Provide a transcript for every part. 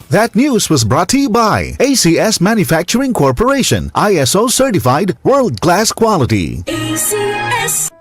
That news was brought to you by ACS Manufacturing Corporation, ISO certified world-class quality. ACS.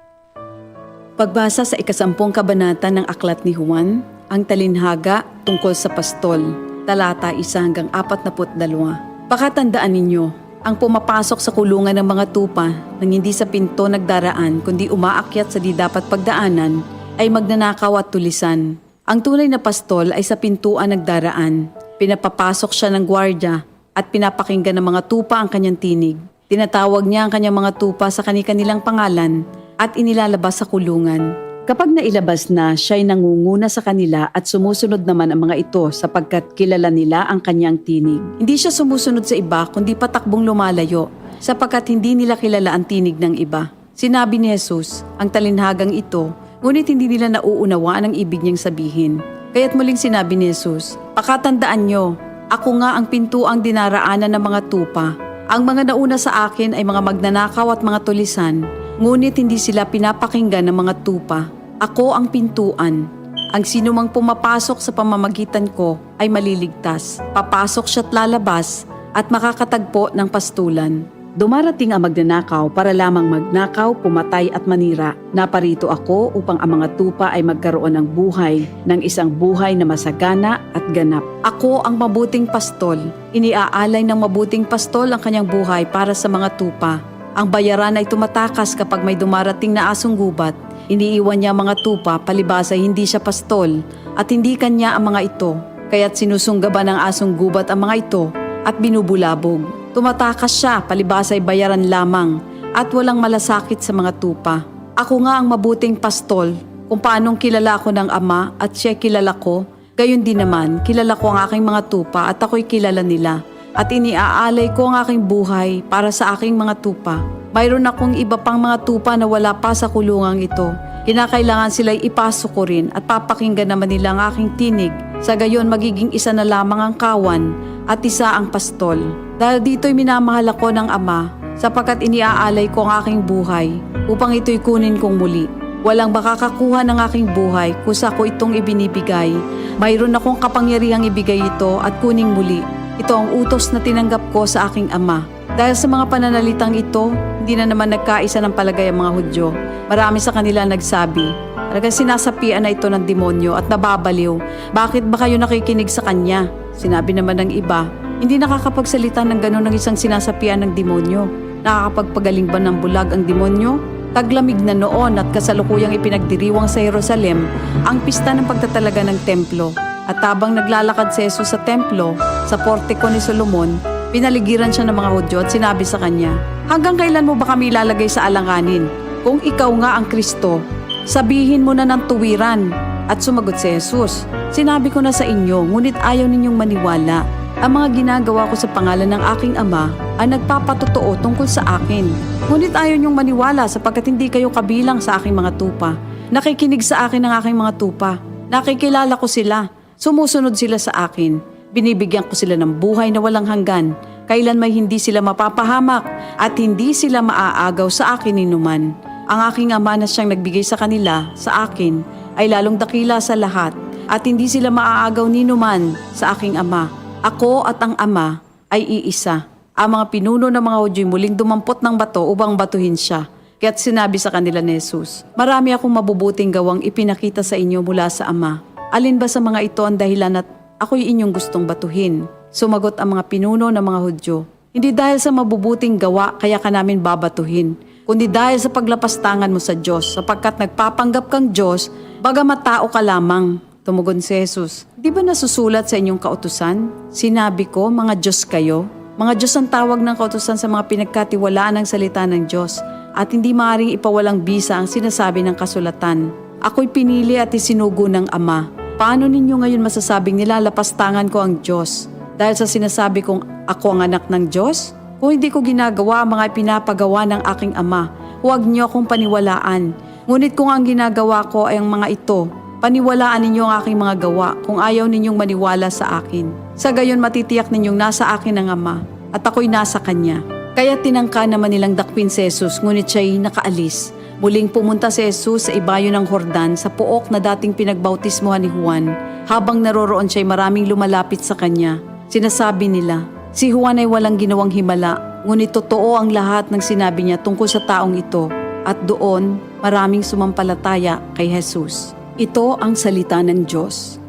Pagbasa sa 10 kabanata ng Aklat ni Juan, ang talinhaga tungkol sa pastol, talata 1 hanggang 42. Pakatandaan ninyo, ang pumapasok sa kulungan ng mga tupa nang hindi sa pinto nagdaraan kundi umaakyat sa di dapat pagdaanan ay magnanakaw at tulisan. Ang tunay na pastol ay sa pintuan nagdaraan. Pinapapasok siya ng gwardya at pinapakinggan ng mga tupa ang kanyang tinig. Tinatawag niya ang kanyang mga tupa sa kani-kanilang pangalan at inilalabas sa kulungan. Kapag nailabas na, siya'y nangunguna sa kanila at sumusunod naman ang mga ito sapagkat kilala nila ang kanyang tinig. Hindi siya sumusunod sa iba kundi patakbong lumalayo sapagkat hindi nila kilala ang tinig ng iba. Sinabi ni Jesus, ang talinhagang ito, ngunit hindi nila nauunawaan ang ibig niyang sabihin. Kaya't muling sinabi ni Jesus, pakatandaan nyo, ako nga ang pintuang dinaraanan ng mga tupa. Ang mga nauna sa akin ay mga magnanakaw at mga tulisan, ngunit hindi sila pinapakinggan ng mga tupa. Ako ang pintuan. Ang sinumang pumapasok sa pamamagitan ko ay maliligtas. Papasok siya't lalabas at makakatagpo ng pastulan. Dumarating ang magnanakaw para lamang magnakaw, pumatay at manira. Naparito ako upang ang mga tupa ay magkaroon ng buhay, ng isang buhay na masagana at ganap. Ako ang mabuting pastol. Iniaalay ng mabuting pastol ang kanyang buhay para sa mga tupa. Ang bayaran ay tumatakas kapag may dumarating na asong gubat. Iniiwan niya ang mga tupa palibhas ay hindi siya pastol at hindi kanya ang mga ito. Kaya't sinusunggaban ng asong gubat ang mga ito at binubulabog. Tumatakas siya palibhas ay bayaran lamang at walang malasakit sa mga tupa. Ako nga ang mabuting pastol. Kung paanong kilala ko ng Ama at siya kilala ko, gayon din naman kilala ko ang aking mga tupa at ako'y kilala nila. At iniaalay ko ang aking buhay para sa aking mga tupa. Mayroon akong iba pang mga tupa na wala pa sa kulungang ito. Kinakailangan sila'y ipasok ko rin at papakinggan naman nila ang aking tinig. Sa gayon magiging isa na lamang ang kawan at isa ang pastol. Dahil dito'y minamahal ako ng Ama sapagkat iniaalay ko ang aking buhay upang ito'y kunin kong muli. Walang makakakuha ng aking buhay kusa ko itong ibinibigay. Mayroon akong kapangyarihang ibigay ito at kuning muli. Ito ang utos na tinanggap ko sa aking Ama. Dahil sa mga pananalitang ito, hindi na naman nagkaisa ng palagay ang mga Hudyo. Marami sa kanila nagsabi, talagang sinasapian na ito ng demonyo at nababaliw. Bakit ba kayo nakikinig sa kanya? Sinabi naman ng iba, hindi nakakapagsalita ng gano'n ng isang sinasapian ng demonyo. Nakakapagpagaling ba ng bulag ang demonyo? Taglamig na noon at kasalukuyang ipinagdiriwang sa Jerusalem ang pista ng pagtatalaga ng templo. At habang naglalakad si Jesus sa templo, sa portiko ni Solomon, pinaligiran siya ng mga Hudyo at sinabi sa kanya, hanggang kailan mo ba kami ilalagay sa alanganin? Kung ikaw nga ang Kristo, sabihin mo na ng tuwiran. At sumagot si Jesus, sinabi ko na sa inyo, ngunit ayaw ninyong maniwala. Ang mga ginagawa ko sa pangalan ng aking Ama ay nagpapatotoo tungkol sa akin. Ngunit ayaw ninyong maniwala sapagkat hindi kayo kabilang sa aking mga tupa. Nakikinig sa akin ang aking mga tupa. Nakikilala ko sila. Sumusunod sila sa akin. Binibigyan ko sila ng buhay na walang hanggan. Kailan may hindi sila mapapahamak at hindi sila maaagaw sa akin ninuman. Ang aking Ama na siyang nagbigay sa kanila, sa akin, ay lalong dakila sa lahat at hindi sila maaagaw ninuman sa aking Ama. Ako at ang Ama ay iisa. Ang mga pinuno ng mga Hudyo muling dumampot ng bato upang batuhin siya. Kaya't sinabi sa kanila ni Jesus, marami akong mabubuting gawang ipinakita sa inyo mula sa Ama. Alin ba sa mga ito ang dahilan at ako'y inyong gustong batuhin? Sumagot ang mga pinuno ng mga Hudyo, hindi dahil sa mabubuting gawa kaya ka namin babatuhin, kundi dahil sa paglapastangan mo sa Diyos, sapagkat nagpapanggap kang Diyos, bagamat tao ka lamang. Tumugon si Jesus, di ba nasusulat sa inyong kautusan? Sinabi ko, mga Diyos kayo. Mga Diyos ang tawag ng kautusan sa mga pinagkatiwalaan ng salita ng Diyos, at hindi maaaring ipawalang bisa ang sinasabi ng kasulatan. Ako'y pinili at isinugo ng Ama. Paano ninyo ngayon masasabing nilalapastangan ko ang Diyos? Dahil sa sinasabi kong ako ang anak ng Diyos? Kung hindi ko ginagawa ang mga pinapagawa ng aking Ama, huwag niyo akong paniwalaan. Ngunit kung ang ginagawa ko ay ang mga ito, paniwalaan ninyo ang aking mga gawa kung ayaw ninyong maniwala sa akin. Sa gayon matitiyak ninyong nasa akin ang Ama at ako'y nasa Kanya. Kaya tinangka naman nilang dakpin si Jesus, ngunit siya'y nakaalis. Muling pumunta si Jesus sa ibayo ng Jordan sa pook na dating pinagbautismohan ni Juan. Habang naroroon siya'y maraming lumalapit sa kanya. Sinasabi nila, si Juan ay walang ginawang himala, ngunit totoo ang lahat ng sinabi niya tungkol sa taong ito. At doon, maraming sumampalataya kay Jesus. Ito ang salita ng Diyos.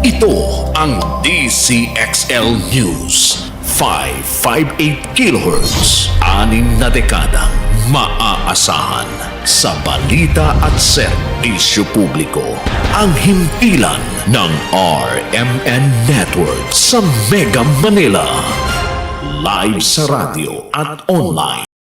Ito ang DCXL News. 558 kHz. 6 na dekadang maaasahan sa balita at serbisyo publiko. Ang himpilan ng RMN Network sa Mega Manila. Live sa radyo at online.